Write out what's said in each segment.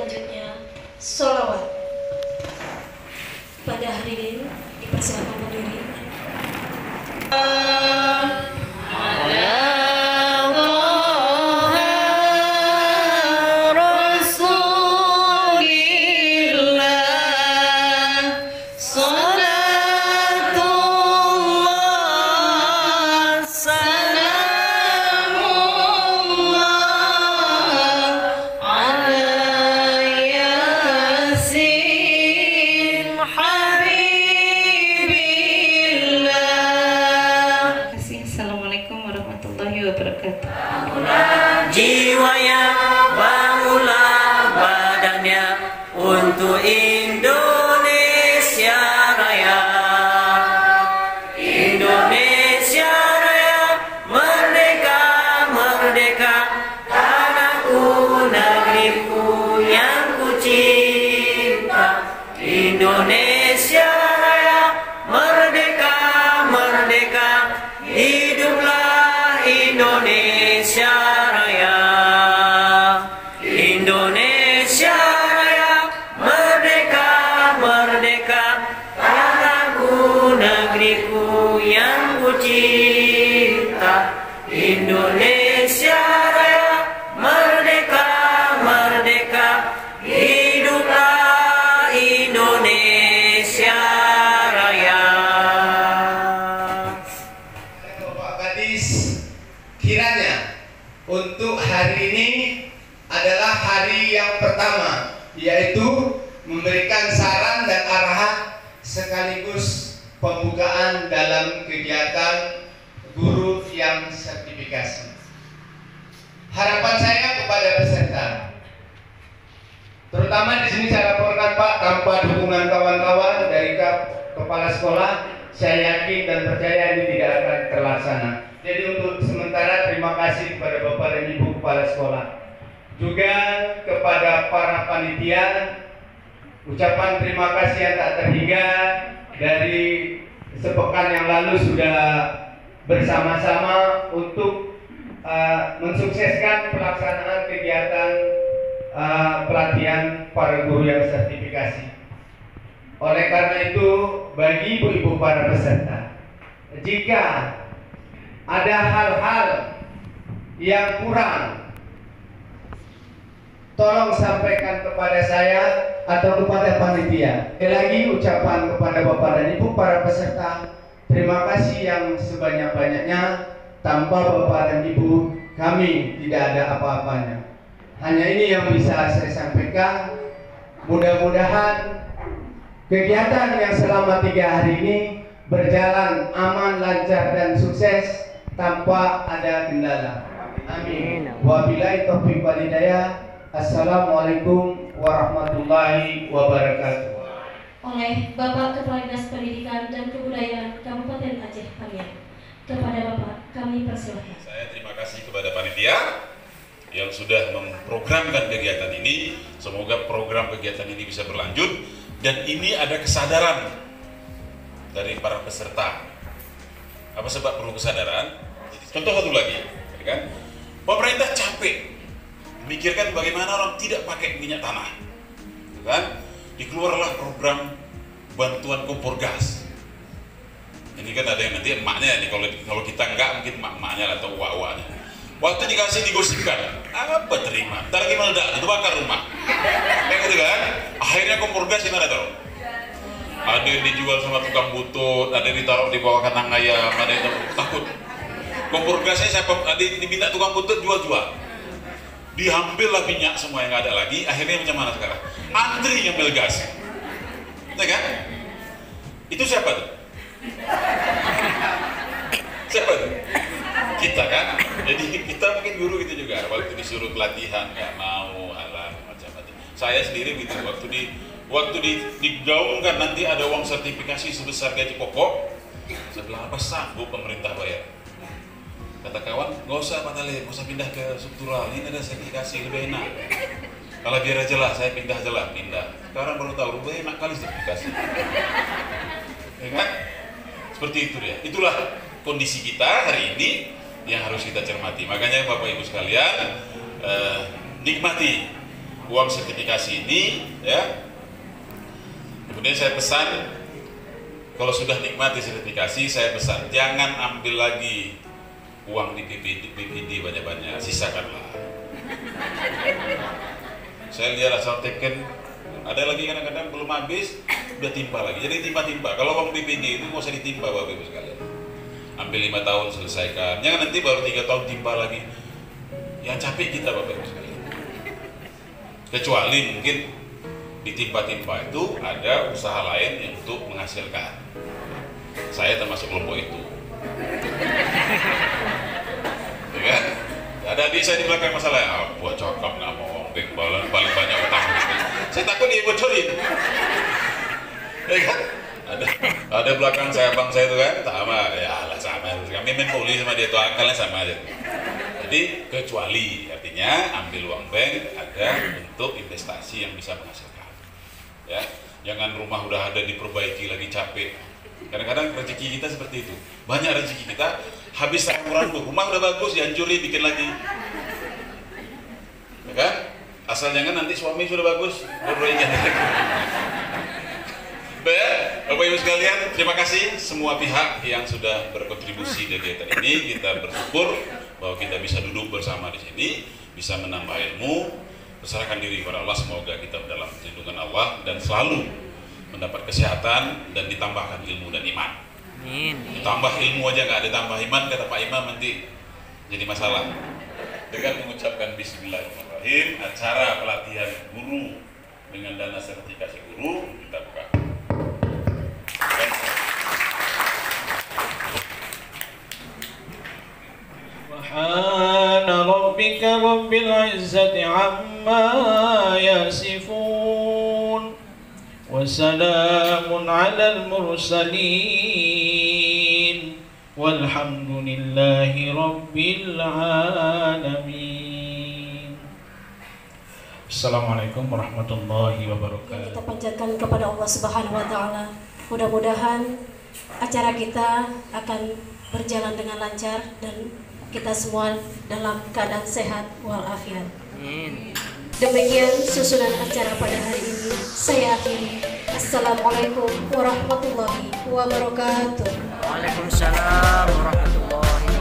selanjutnya sholawat. Pada hadirin dipersilakan berdiri. Jiwanya, bangunlah badannya untuk Indonesia Raya. Indonesia Raya, merdeka, merdeka, tanahku, negeriku yang ku cinta. Indonesia Raya, merdeka, merdeka, hiduplah Indonesia Raya. Indonesia Raya, merdeka, merdeka, tanahku, negeriku yang ku cinta. Indonesia Raya, merdeka, merdeka, hiduplah Indonesia Raya. Bapak Kadis, kiranya untuk hari ini adalah hari yang pertama, yaitu memberikan saran dan arahan sekaligus pembukaan dalam kegiatan guru yang sertifikasi. Harapan saya kepada peserta, terutama di sini saya laporkan Pak, tanpa dukungan kawan-kawan dari kepala sekolah, saya yakin dan percaya ini tidak akan terlaksana. Jadi untuk sementara terima kasih kepada Bapak dan Ibu Kepala Sekolah. Juga kepada para panitia, ucapan terima kasih yang tak terhingga. Dari sepekan yang lalu sudah bersama-sama untuk mensukseskan pelaksanaan kegiatan pelatihan para guru yang sertifikasi. Oleh karena itu, bagi ibu-ibu para peserta, jika ada hal-hal yang kurang, tolong sampaikan kepada saya atau kepada panitia. Sekali lagi ucapan kepada Bapak dan Ibu para peserta, terima kasih yang sebanyak-banyaknya. Tanpa Bapak dan Ibu, kami tidak ada apa-apanya. Hanya ini yang bisa saya sampaikan. Mudah-mudahan kegiatan yang selama 3 hari ini berjalan aman, lancar, dan sukses tanpa ada kendala. Amin. Wabillahi taufiq wal hidayah. Assalamualaikum warahmatullahi wabarakatuh. Oleh Bapak Kepala Dinas Pendidikan dan Kebudayaan Kabupaten Aceh Paniai. Kepada Bapak kami persilahkan. Saya terima kasih kepada panitia yang sudah memprogramkan kegiatan ini. Semoga program kegiatan ini bisa berlanjut dan ini ada kesadaran dari para peserta. Apa sebab perlu kesadaran? Contoh satu lagi, kan? Pemerintah capek memikirkan bagaimana orang tidak pakai minyak tanah, kan? Dikeluarlah program bantuan kompor gas. Ini kan ada yang nanti emaknya nih, kalau kita enggak mungkin emak-emaknya atau uak-uaknya. Waktu dikasih digosipkan, apa terima? Ntar lagi meledak, itu bakar rumah. Kayak gitu kan? Akhirnya kompor gas gimana tau? Ada yang dijual sama tukang butut, ada yang ditaruh di bawah kandang ayam, ada yang takut. Kompor gasnya siapa diminta tukang butut jual-jual. Diambillah minyak semua yang ada lagi, akhirnya macam mana sekarang? Antri ngambil gas. Ya kan? Itu siapa tuh? Siapa tuh? Kita kan? Jadi kita mungkin guru gitu juga. Waktu disuruh pelatihan nggak mau, alah macam-macam. Saya sendiri gitu, waktu digaungkan nanti ada uang sertifikasi sebesar gaji pokok, setelah apa sanggup pemerintah bayar? Kata kawan, nggak usah Pak Tali, nggak usah pindah ke struktural, ini ada sertifikasi lebih enak. Kalau biar aja lah, saya pindah aja lah, pindah. Sekarang baru tahu, lebih enak kali sertifikasi. Ya kan? Seperti itu ya. Itulah kondisi kita hari ini yang harus kita cermati. Makanya Bapak Ibu sekalian, nikmati uang sertifikasi ini, ya. Kemudian saya pesan, kalau sudah nikmati sertifikasi, saya pesan jangan ambil lagi uang di BPD banyak-banyak, sisakanlah. Saya lihat asal teken, ada lagi kadang-kadang belum habis, udah timpa lagi. Jadi timpa-timpa. Kalau uang BPD itu nggak usah ditimpa Bapak Ibu sekalian. Ambil 5 tahun selesaikan. Jangan nanti baru 3 tahun timpa lagi. Yang capek kita Bapak Ibu sekalian. Kecuali mungkin ditimpa-timpa itu ada usaha lain yang untuk menghasilkan. Saya termasuk kelompok itu. Ya kan? Ada adik saya di belakang masalah, buat cakap nggak mau paling banyak utang. Saya takut dia bocorin. Ya kan? Ada belakang saya abang saya itu kan, sama, ya lah sama. Kami main poli sama dia itu akalnya sama aja. Jadi kecuali artinya ambil uang bank ada untuk investasi yang bisa menghasilkan. Ya, jangan rumah udah ada diperbaiki lagi capek. Kadang-kadang rezeki kita seperti itu. Banyak rezeki kita habis sakuran rumah udah bagus dihancurin bikin lagi. Ya kan? Asal jangan nanti suami sudah bagus baru ingat. Baik, Bapak Ibu sekalian, terima kasih semua pihak yang sudah berkontribusi di kegiatan ini. Kita bersyukur bahwa kita bisa duduk bersama di sini, bisa menambah ilmu, berserahkan diri kepada Allah. Semoga kita dalam lindungan Allah dan selalu mendapat kesehatan dan ditambahkan ilmu dan iman. Ditambah ilmu aja nggak ditambah iman, kata Pak Imam nanti jadi masalah. Dengan mengucapkan Bismillahirrahmanirrahim, acara pelatihan guru dengan dana sertifikasi guru kita buka. Subhana rabbika rabbil izzati amma yasifun wa salamun alal mursalin walhamdulillahi rabbil alamin. Assalamualaikum warahmatullahi wabarakatuh. Kita panjatkan kepada Allah Subhanahu wa taala. Mudah-mudahan acara kita akan berjalan dengan lancar dan kita semua dalam keadaan sehat walafiat. Demikian susunan acara pada hari ini. Saya akhiri. Assalamualaikum warahmatullahi wabarakatuh. Waalaikumsalam warahmatullahi wabarakatuh.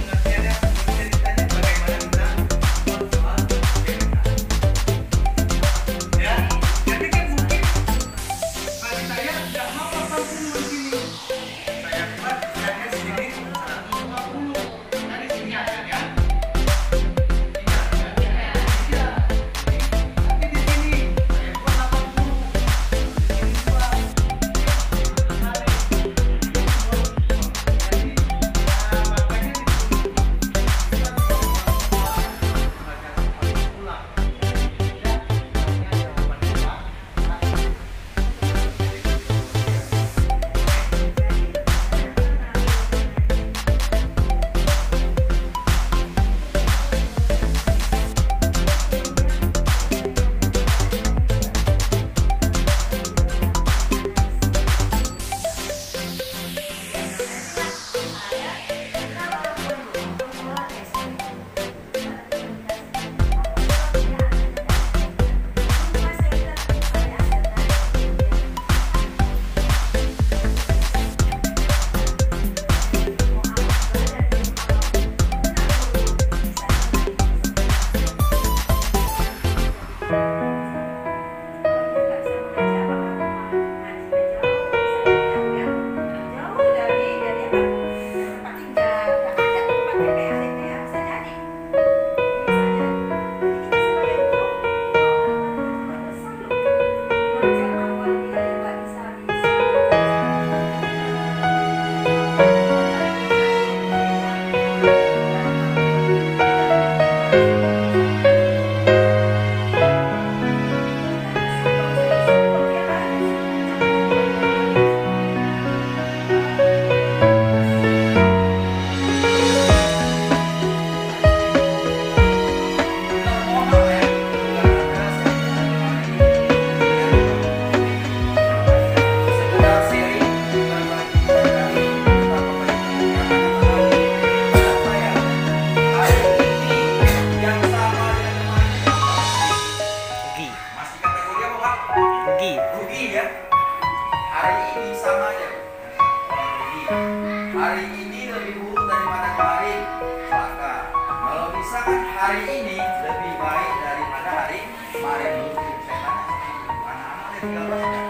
pengertiannya hari ini sama aja. Hari ini lebih buruk daripada kemarin, maka kalau misalkan hari ini lebih baik daripada hari kemarin, saya tanya anak-anak 13